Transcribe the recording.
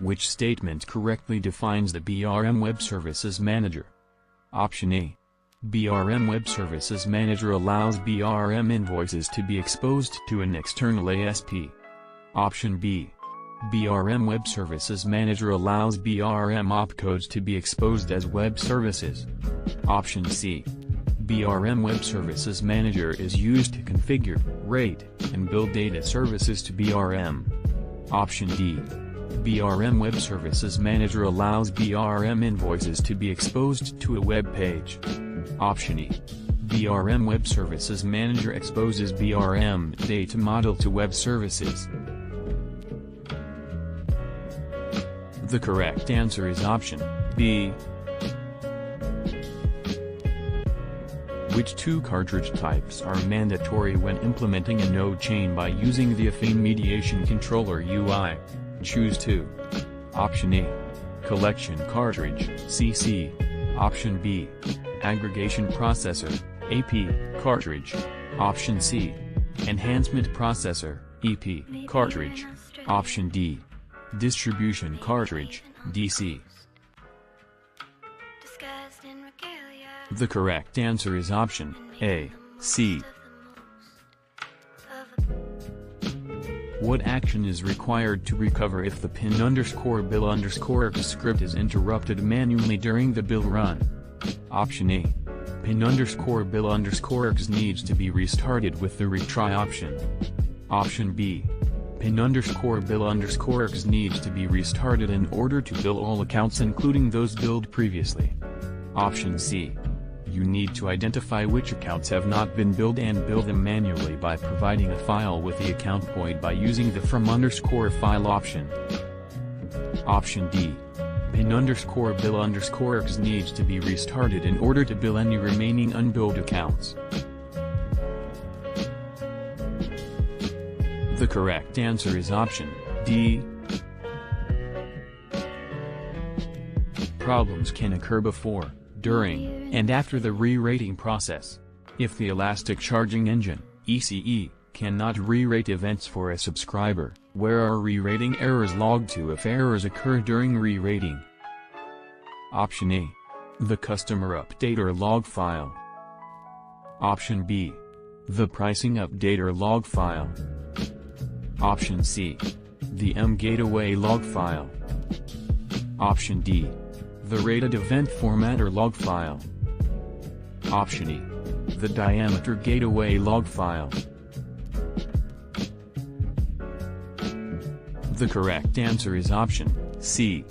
Which statement correctly defines the BRM Web Services Manager? Option A. BRM Web Services Manager allows BRM invoices to be exposed to an external ASP. Option B. BRM Web Services Manager allows BRM opcodes to be exposed as web services. Option C. BRM Web Services Manager is used to configure, rate, and build data services to BRM. Option D. BRM Web Services Manager allows BRM invoices to be exposed to a web page. Option E. BRM Web Services Manager exposes BRM data model to web services. The correct answer is option B. Which two cartridge types are mandatory when implementing a node chain by using the Affine Mediation Controller UI? Choose 2. Option A. Collection Cartridge, CC. Option B. Aggregation Processor, AP, cartridge. Option C. Enhancement Processor, EP, cartridge. Option D. Distribution Cartridge, DC. The correct answer is option A, C. What action is required to recover if the pin_bill_ERC script is interrupted manually during the bill run? Option A. Pin_bill_ERC needs to be restarted with the retry option. Option B. Pin_bill_ERC needs to be restarted in order to bill all accounts including those billed previously. Option C. You need to identify which accounts have not been billed and bill them manually by providing a file with the account point by using the from_file option. Option D. Pin_bill_ERC needs to be restarted in order to bill any remaining unbilled accounts. The correct answer is option D. Problems can occur before, during, and after the re-rating process. If the Elastic Charging Engine, ECE, cannot re-rate events for a subscriber, where are re-rating errors logged to if errors occur during re-rating? Option A. The customer updater log file. Option B. The pricing updater log file. Option C. The mGateway log file. Option D. The rated event formatter log file. Option E. The diameter gateway log file. The correct answer is option C.